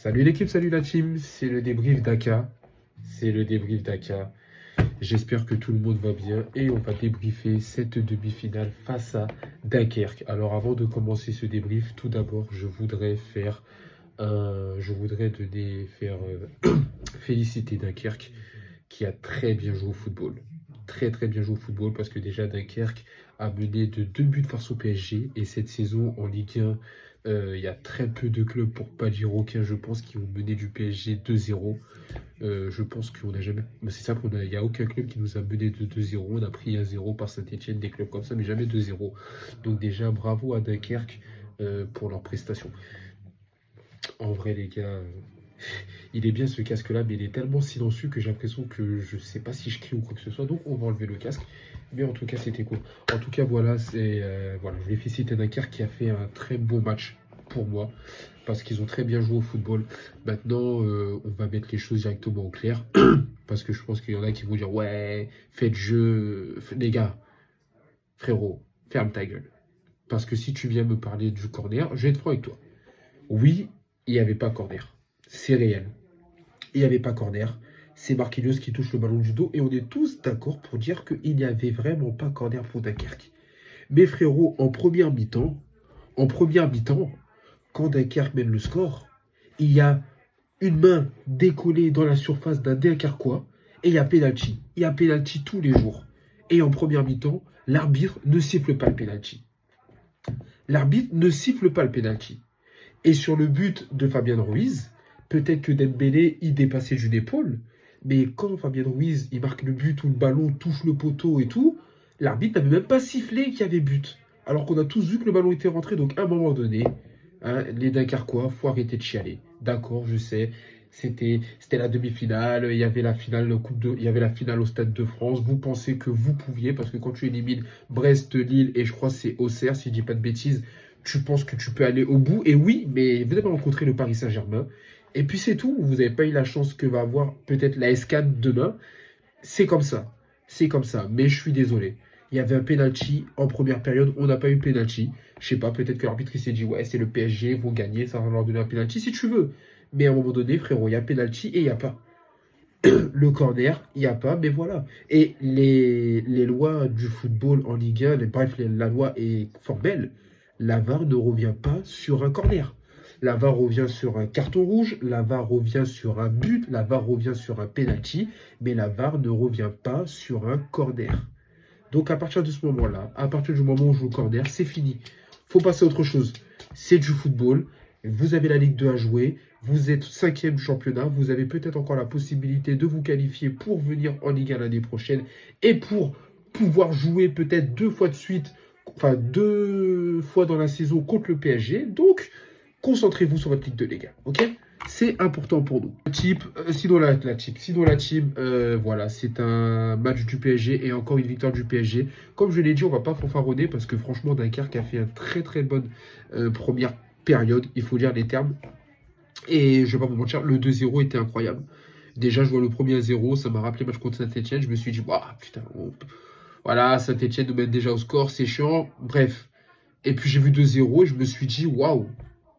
Salut l'équipe, salut la team, c'est le débrief d'Aka. C'est le débrief d'Aka. J'espère que tout le monde va bien et on va débriefer cette demi-finale face à Dunkerque. Alors avant de commencer ce débrief, tout d'abord, je voudrais féliciter Dunkerque qui a très bien joué au football. Très très bien joué au football parce que déjà Dunkerque a mené de 2 buts face au PSG et cette saison en Ligue 1, il y a très peu de clubs, pour pas dire aucun, je pense, qui ont mené du PSG 2-0. Je pense qu'on n'a jamais. C'est simple, il n'y a aucun club qui nous a mené de 2-0. On a pris 1-0 par Saint-Etienne, des clubs comme ça, mais jamais 2-0. Donc, déjà, bravo à Dunkerque pour leur prestation. En vrai, les gars, il est bien ce casque-là, mais il est tellement silencieux que j'ai l'impression que je sais pas si je crie ou quoi que ce soit. Donc, on va enlever le casque. Mais en tout cas, c'était cool. En tout cas, voilà, voilà, je voulais féliciter Dunkerque qui a fait un très beau match pour moi parce qu'ils ont très bien joué au football. Maintenant, on va mettre les choses directement au clair parce que je pense qu'il y en a qui vont dire ouais, faites jeu, les gars, frérot, ferme ta gueule. Parce que si tu viens me parler du corner, je vais être franc avec toi. Oui, il n'y avait pas corner. C'est réel. Il n'y avait pas corner. C'est Marquinhos qui touche le ballon du dos et on est tous d'accord pour dire qu'il n'y avait vraiment pas corner pour Dunkerque. Mais frérot, en première mi-temps, quand Dunkerque mène le score, il y a une main décollée dans la surface d'un Dunkerquois et il y a pénalty. Il y a pénalty tous les jours. Et en première mi-temps, l'arbitre ne siffle pas le pénalty. L'arbitre ne siffle pas le pénalty. Et sur le but de Fabien Ruiz, peut-être que Dembélé y dépassait d'une épaule, mais quand Fabien Ruiz il marque le but où le ballon touche le poteau et tout, l'arbitre n'avait même pas sifflé qu'il y avait but. Alors qu'on a tous vu que le ballon était rentré, donc à un moment donné, hein, les Dunkerquois, faut arrêter de chialer. D'accord, je sais, c'était la demi-finale, il y avait la finale il y avait la finale au Stade de France. Vous pensez que vous pouviez, parce que quand tu élimines Brest, Lille et je crois que c'est Auxerre, si je dis pas de bêtises, tu penses que tu peux aller au bout. Et oui, mais vous n'avez pas rencontré le Paris Saint-Germain. Et puis c'est tout. Vous n'avez pas eu la chance que va avoir peut-être la S4 demain. C'est comme ça. C'est comme ça. Mais je suis désolé. Il y avait un penalty en première période. On n'a pas eu penalty. Je sais pas, peut-être que l'arbitre s'est dit ouais, c'est le PSG, vont gagner, ça va leur donner un penalty si tu veux. Mais à un moment donné, frérot, il y a penalty et il n'y a pas. Le corner, il n'y a pas, mais voilà. Et les lois du football en Ligue 1, la loi est fort belle. La VAR ne revient pas sur un corner. La VAR revient sur un carton rouge, la VAR revient sur un but, la VAR revient sur un penalty, mais la VAR ne revient pas sur un corner. Donc à partir de ce moment-là, à partir du moment où on joue au corner, c'est fini. Faut passer à autre chose. C'est du football. Vous avez la Ligue 2 à jouer. Vous êtes 5e du championnat. Vous avez peut-être encore la possibilité de vous qualifier pour venir en Ligue 1 l'année prochaine et pour pouvoir jouer peut-être 2 fois de suite, enfin 2 fois dans la saison contre le PSG. Donc, concentrez-vous sur votre Ligue 2, les gars. Ok? C'est important pour nous. Sinon la team, voilà, c'est un match du PSG et encore une victoire du PSG. Comme je l'ai dit, on va pas fanfaronner parce que franchement, Dunkerque a fait une très très bonne première période, il faut dire les termes. Et je vais pas vous mentir, le 2-0 était incroyable. Déjà, je vois le premier 0, ça m'a rappelé le match contre Saint-Etienne. Je me suis dit, waouh, putain, voilà, Saint-Etienne nous mène déjà au score, c'est chiant. Bref. Et puis j'ai vu 2-0 et je me suis dit, waouh,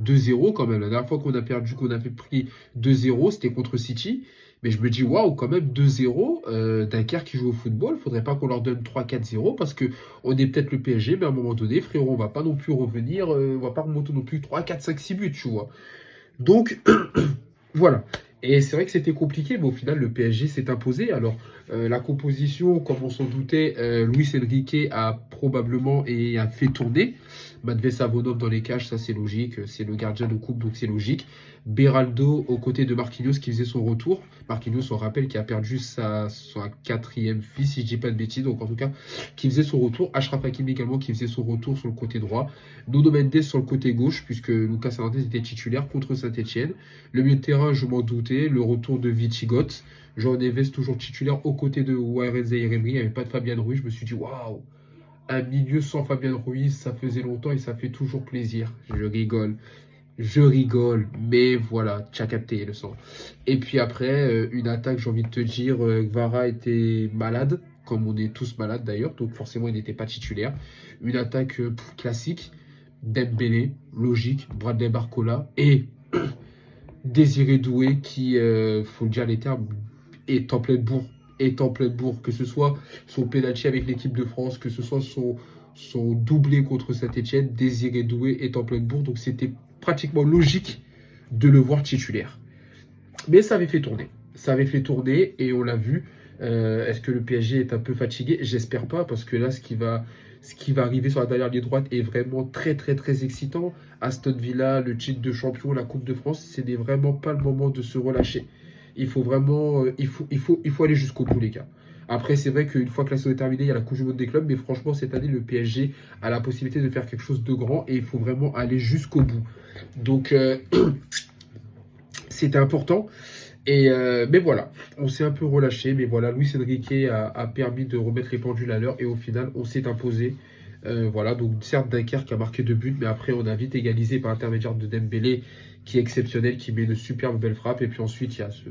2-0 quand même. La dernière fois qu'on a perdu, qu'on avait pris 2-0, c'était contre City. Mais je me dis, waouh, quand même 2-0, Dunkerque qui joue au football, faudrait pas qu'on leur donne 3-4-0 parce que on est peut-être le PSG, mais à un moment donné, frérot, on va pas non plus revenir, on va pas remonter non plus 3-4-5-6 buts, tu vois. Donc, voilà. Et c'est vrai que c'était compliqué, mais au final, le PSG s'est imposé. Alors, la composition, comme on s'en doutait, Luis Enrique a probablement et a fait tourner. Matvey Savonov dans les cages, ça c'est logique. C'est le gardien de coupe, donc c'est logique. Beraldo aux côtés de Marquinhos qui faisait son retour. Marquinhos, on rappelle, qui a perdu sa 4e fille, si je dis pas de bêtises. Donc, en tout cas, qui faisait son retour. Achraf Hakimi également qui faisait son retour sur le côté droit. Nuno Mendes sur le côté gauche, puisque Lucas Hernandez était titulaire contre Saint-Etienne. Le milieu de terrain, je m'en doutais. Le retour de Vichigot. Jean Neves toujours titulaire aux côtés de Warren et Emery. Il n'y avait pas de Fabien Ruiz. Je me suis dit, waouh, un milieu sans Fabien Ruiz, ça faisait longtemps et ça fait toujours plaisir. Je rigole, mais voilà, tu as capté le son. Et puis après, une attaque, j'ai envie de te dire, Gvara était malade, comme on est tous malades d'ailleurs, donc forcément il n'était pas titulaire. Une attaque classique, Dembélé, logique, Bradley Barcola et Désiré Doué qui, faut le dire les termes, est en pleine bourre. Est en pleine bourre. Que ce soit son penalty avec l'équipe de France, que ce soit son doublé contre Saint-Etienne, Désiré Doué est en pleine bourre. Donc c'était pratiquement logique de le voir titulaire. Mais ça avait fait tourner. Ça avait fait tourner et on l'a vu. Est-ce que le PSG est un peu fatigué? J'espère pas, parce que là, ce qui va arriver sur la dernière ligne droite est vraiment très très très excitant. Aston Villa, le titre de champion, la Coupe de France, ce n'est vraiment pas le moment de se relâcher. Il faut vraiment, il faut aller jusqu'au bout, les gars. Après, c'est vrai qu'une fois que la saison est terminée, il y a la Coupe du Monde des clubs, mais franchement, cette année, le PSG a la possibilité de faire quelque chose de grand et il faut vraiment aller jusqu'au bout. Donc, c'était important. Mais voilà, on s'est un peu relâché. Mais voilà, Luis Enrique a permis de remettre les pendules à l'heure. Et au final, on s'est imposé. Voilà, donc certes, Dunkerque a marqué 2 buts. Mais après, on a vite égalisé par l'intermédiaire de Dembélé, qui est exceptionnel, qui met une superbe belle frappe. Et puis ensuite, il y a ce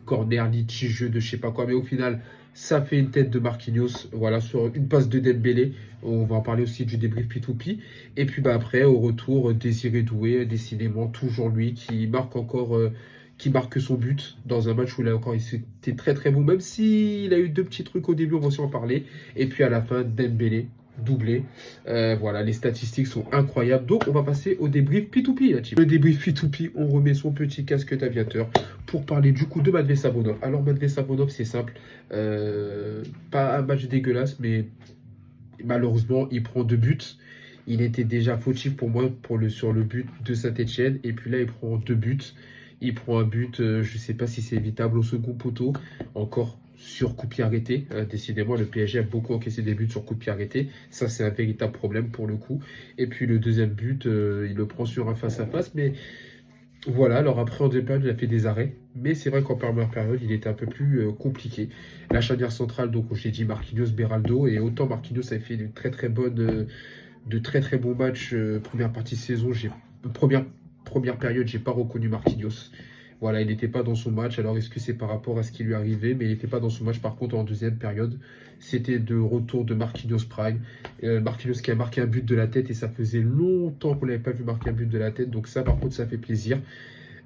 corner, litige de je sais pas quoi. Mais au final, ça fait une tête de Marquinhos. Voilà, sur une passe de Dembélé. On va en parler aussi du débrief P2P. Et puis bah, après, au retour, Désiré Doué, décidément, toujours lui, qui marque encore. Qui marque son but dans un match où il a encore été très très bon, même s'il a eu 2 petits trucs au début, on va aussi en parler. Et puis à la fin, Dembélé, doublé. Voilà, les statistiques sont incroyables. Donc on va passer au débrief P2P, la team. Le débrief P2P, on remet son petit casque d'aviateur pour parler du coup de Matvey Savonov. Alors Matvey Savonov, c'est simple. Pas un match dégueulasse, mais malheureusement, il prend 2 buts. Il était déjà fautif pour moi sur le but de Saint-Etienne. Et puis là, il prend 2 buts. Il prend un but, je ne sais pas si c'est évitable au second poteau, encore sur coup de pied arrêté. Décidément, le PSG a beaucoup encaissé des buts sur coup de pied arrêté. Ça, c'est un véritable problème pour le coup. Et puis le deuxième but, il le prend sur un face-à-face. Mais voilà, alors après, en deuxième période, il a fait des arrêts. Mais c'est vrai qu'en première période, il était un peu plus compliqué. La charnière centrale, donc, j'ai dit Marquinhos, Beraldo. Et autant Marquinhos avait fait de très très bons matchs première partie de saison. Première période, j'ai pas reconnu Marquinhos. Voilà, il n'était pas dans son match. Alors, est-ce que c'est par rapport à ce qui lui arrivait? Mais il n'était pas dans son match. Par contre, en deuxième période, c'était de retour de Marquinhos Prime. Marquinhos qui a marqué un but de la tête et ça faisait longtemps qu'on n'avait pas vu marquer un but de la tête. Donc ça, par contre, ça fait plaisir.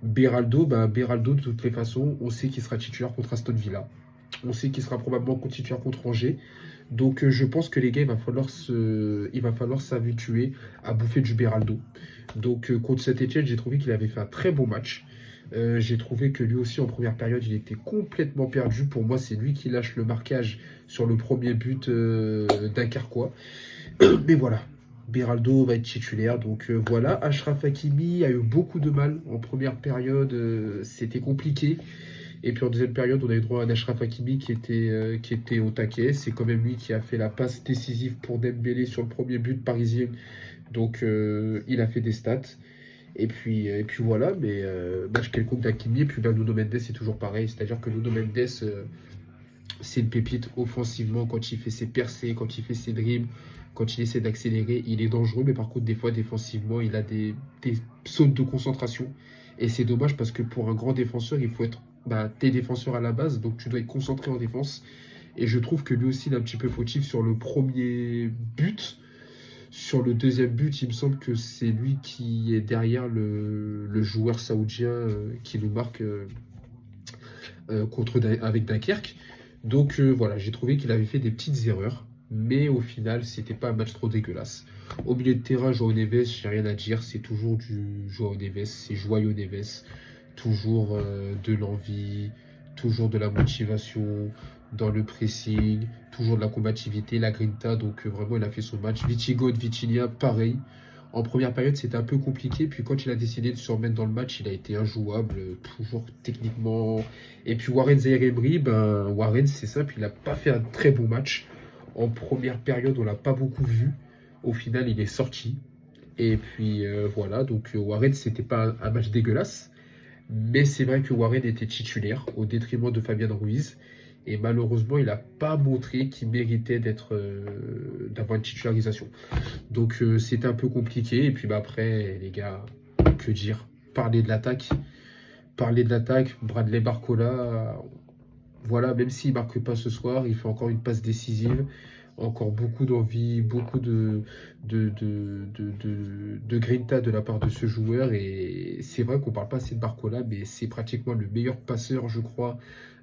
Beraldo, de toutes les façons, on sait qu'il sera titulaire contre Aston Villa. On sait qu'il sera probablement titulaire contre Angers. Donc je pense que les gars, il va falloir s'habituer à bouffer du Beraldo. Donc contre Saint-Etienne, j'ai trouvé qu'il avait fait un très bon match. J'ai trouvé que lui aussi en première période, il était complètement perdu. Pour moi, c'est lui qui lâche le marquage sur le premier but d'Incarquois. Mais voilà, Beraldo va être titulaire. Donc voilà, Achraf Hakimi a eu beaucoup de mal en première période. C'était compliqué. Et puis en deuxième période, on a eu droit à un Achraf Hakimi qui était au taquet. C'est quand même lui qui a fait la passe décisive pour Dembélé sur le premier but parisien. Donc il a fait des stats. Et puis voilà, mais match quelconque d'Hakimi. Et puis ben, Nuno Mendes, c'est toujours pareil. C'est-à-dire que Nuno Mendes, c'est une pépite offensivement quand il fait ses percées, quand il fait ses dribbles, quand il essaie d'accélérer. Il est dangereux, mais par contre, des fois, défensivement, il a des sautes de concentration. Et c'est dommage parce que pour un grand défenseur, il faut être t'es défenseur à la base, donc tu dois être concentré en défense. Et je trouve que lui aussi, il est un petit peu fautif sur le premier but. Sur le deuxième but, il me semble que c'est lui qui est derrière le joueur saoudien qui nous marque avec Dunkerque. Donc voilà, j'ai trouvé qu'il avait fait des petites erreurs. Mais au final, c'était pas un match trop dégueulasse. Au milieu de terrain, João Neves, j'ai rien à dire. C'est toujours du João Neves, c'est Joyeux Neves. Toujours de l'envie, toujours de la motivation dans le pressing, toujours de la combativité, la grinta. Donc vraiment, il a fait son match. Vitigo de Vitinha, pareil. En première période, c'était un peu compliqué. Puis quand il a décidé de se remettre dans le match, il a été injouable, toujours techniquement. Et puis Warren Zaïre-Emery, Warren, c'est simple, il n'a pas fait un très bon match. En première période, on l'a pas beaucoup vu. Au final, il est sorti. Et puis voilà, donc Warren, c'était pas un match dégueulasse. Mais c'est vrai que Warren était titulaire au détriment de Fabian Ruiz. Et malheureusement, il n'a pas montré qu'il méritait d'avoir une titularisation. Donc c'était un peu compliqué. Et puis après, les gars, que dire? Parler de l'attaque. Bradley Barcola, voilà, même s'il ne marque pas ce soir, il fait encore une passe décisive. encore beaucoup d'envie, beaucoup de grinta de la part de ce joueur. Et c'est vrai qu'on parle pas assez de Barcola, mais c'est pratiquement le meilleur passeur, je crois,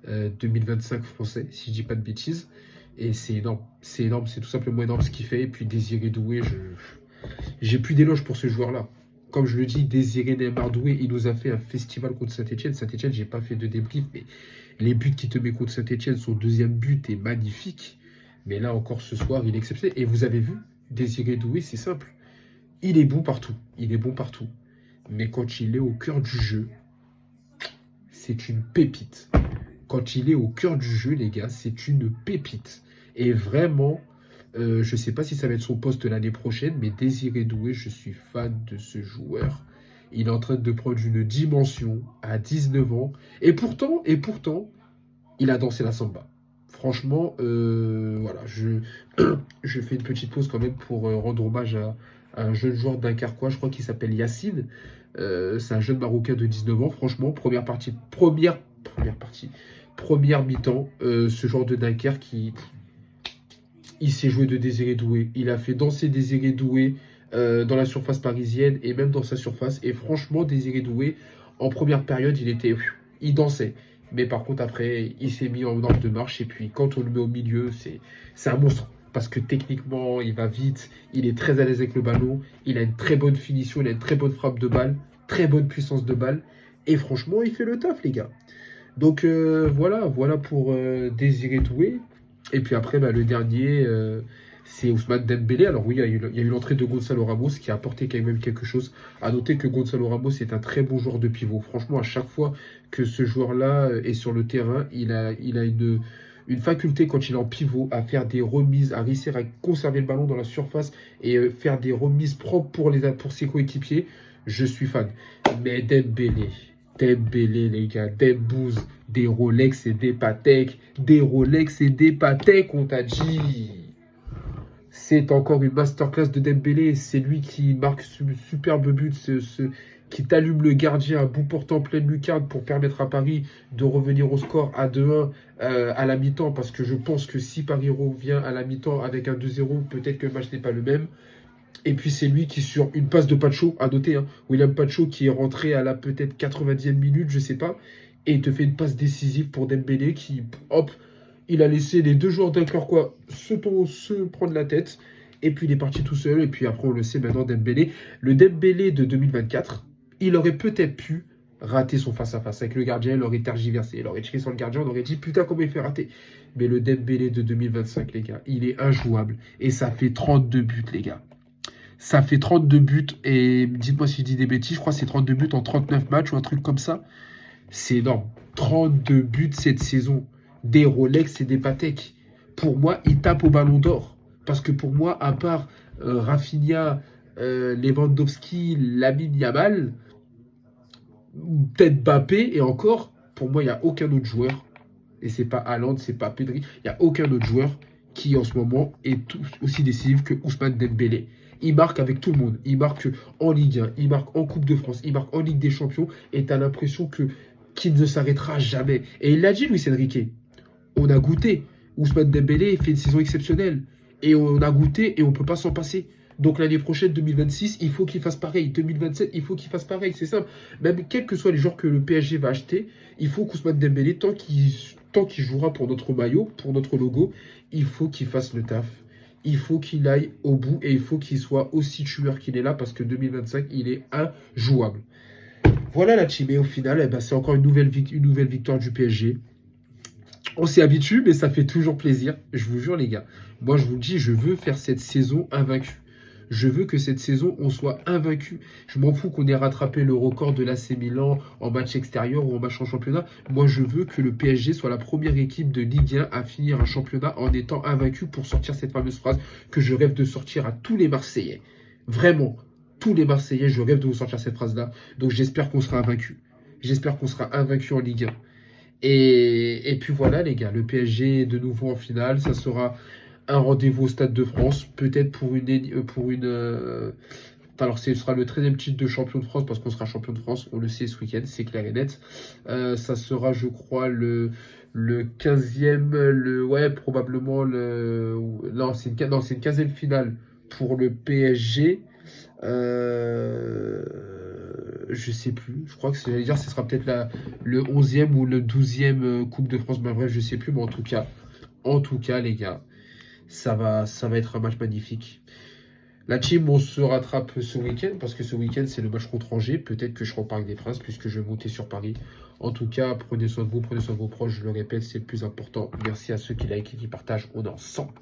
2025 français, si je dis pas de bêtises. Et c'est énorme, c'est tout simplement énorme ce qu'il fait. Et puis Désiré Doué, j'ai plus d'éloges pour ce joueur-là. Comme je le dis, Désiré Neymar Doué, il nous a fait un festival contre Saint-Etienne. Saint-Etienne, j'ai pas fait de débrief, mais les buts qu'il te met contre Saint-Etienne, son deuxième but est magnifique. Mais là encore ce soir, il est exceptionnel. Et vous avez vu, Désiré Doué, c'est simple. Il est bon partout. Il est bon partout. Mais quand il est au cœur du jeu, c'est une pépite. Quand il est au cœur du jeu, les gars, c'est une pépite. Et vraiment, je ne sais pas si ça va être son poste l'année prochaine, mais Désiré Doué, je suis fan de ce joueur. Il est en train de prendre une dimension à 19 ans. Et pourtant, il a dansé la samba. Franchement, voilà, je fais une petite pause quand même pour rendre hommage à un jeune joueur dunkerquois, je crois qu'il s'appelle Yacine. C'est un jeune Marocain de 19 ans. Franchement, première mi-temps, ce genre de Dunkerque il s'est joué de Désiré Doué. Il a fait danser Désiré Doué dans la surface parisienne et même dans sa surface. Et franchement, Désiré Doué, en première période, il dansait. Mais par contre, après, il s'est mis en ordre de marche. Et puis, quand on le met au milieu, c'est un monstre. Parce que techniquement, il va vite. Il est très à l'aise avec le ballon. Il a une très bonne finition. Il a une très bonne frappe de balle. Très bonne puissance de balle. Et franchement, il fait le taf, les gars. Donc, voilà pour Désiré Doué. Et puis après, bah, le dernier, c'est Ousmane Dembélé. Alors oui, il y a eu l'entrée de Gonzalo Ramos qui a apporté quand même quelque chose. À noter que Gonzalo Ramos est un très bon joueur de pivot. Franchement, à chaque fois que ce joueur-là est sur le terrain, il a une faculté quand il est en pivot à faire des remises, à réussir à conserver le ballon dans la surface et faire des remises propres pour ses coéquipiers. Je suis fan. Mais Dembélé, les gars, Dembouz, des Rolex et des Patek, des Rolex et des Patek, on t'a dit. C'est encore une masterclass de Dembélé. C'est lui qui marque ce superbe but, qui t'allume le gardien à bout portant pleine lucarne pour permettre à Paris de revenir au score à 2-1 à la mi-temps. Parce que je pense que si Paris revient à la mi-temps avec un 2-0, peut-être que le match n'est pas le même. Et puis c'est lui qui, sur une passe de Pacho, à noter, hein, William Pacho qui est rentré à la peut-être 90e minute, je sais pas, et il te fait une passe décisive pour Dembélé qui, hop, il a laissé les deux joueurs dunkerquois se prendre la tête, et puis il est parti tout seul, et puis après on le sait maintenant, Dembélé. Le Dembélé de 2024, il aurait peut-être pu rater son face-à-face avec le gardien, il aurait tergiversé, il aurait tiré sur le gardien, on aurait dit putain comment il fait rater. Mais le Dembélé de 2025, les gars, il est injouable, et ça fait 32 buts, les gars. Ça fait 32 buts et dites-moi si je dis des bêtises, je crois que c'est 32 buts en 39 matchs ou un truc comme ça. C'est énorme. 32 buts cette saison. Des Rolex et des Patek. Pour moi, il tape au ballon d'or. Parce que pour moi, à part Rafinha, Lewandowski, Lamine Yamal, peut-être Mbappé et encore, pour moi, il n'y a aucun autre joueur. Et c'est pas Haaland, c'est pas Pedri. Il n'y a aucun autre joueur qui en ce moment est aussi décisif que Ousmane Dembélé. Il marque avec tout le monde. Il marque en Ligue 1, il marque en Coupe de France, il marque en Ligue des Champions. Et tu as l'impression qu'il ne s'arrêtera jamais. Et il l'a dit, Luis Enrique. On a goûté. Ousmane Dembélé fait une saison exceptionnelle. Et on a goûté et on ne peut pas s'en passer. Donc l'année prochaine, 2026, il faut qu'il fasse pareil. 2027, il faut qu'il fasse pareil. C'est simple. Même quels que soient les joueurs que le PSG va acheter, il faut qu'Ousmane Dembélé, tant qu'il jouera pour notre maillot, pour notre logo, il faut qu'il fasse le taf. Il faut qu'il aille au bout et il faut qu'il soit aussi tueur qu'il est là parce que 2025, il est injouable. Voilà la team. Et au final, eh ben, c'est encore une nouvelle victoire du PSG. On s'y habitue, mais ça fait toujours plaisir. Je vous jure, les gars. Moi, je vous le dis, je veux faire cette saison invaincue. Je veux que cette saison, on soit invaincu. Je m'en fous qu'on ait rattrapé le record de l'AC Milan en match extérieur ou en match en championnat. Moi, je veux que le PSG soit la première équipe de Ligue 1 à finir un championnat en étant invaincu pour sortir cette fameuse phrase que je rêve de sortir à tous les Marseillais. Vraiment, tous les Marseillais, je rêve de vous sortir cette phrase-là. Donc, j'espère qu'on sera invaincu. J'espère qu'on sera invaincu en Ligue 1. Et puis voilà, les gars, le PSG est de nouveau en finale. Ça sera un rendez-vous au Stade de France, peut-être alors ce sera le 13e titre de champion de France, parce qu'on sera champion de France, on le sait ce week-end, c'est clair et net. Ça sera, je crois, le 15e, ouais, probablement non, c'est une 15e finale pour le PSG. Je sais plus. Je crois que j'allais dire, ce sera peut-être le 11e ou le 12e Coupe de France. Mais bref, je sais plus. Mais en tout cas, les gars, ça va être un match magnifique. La team, on se rattrape ce week-end parce que ce week-end, c'est le match contre Angers. Peut-être que je serai au Parc des Princes puisque je vais monter sur Paris. En tout cas, prenez soin de vous, prenez soin de vos proches. Je le répète, c'est le plus important. Merci à ceux qui likent et qui partagent. On est ensemble.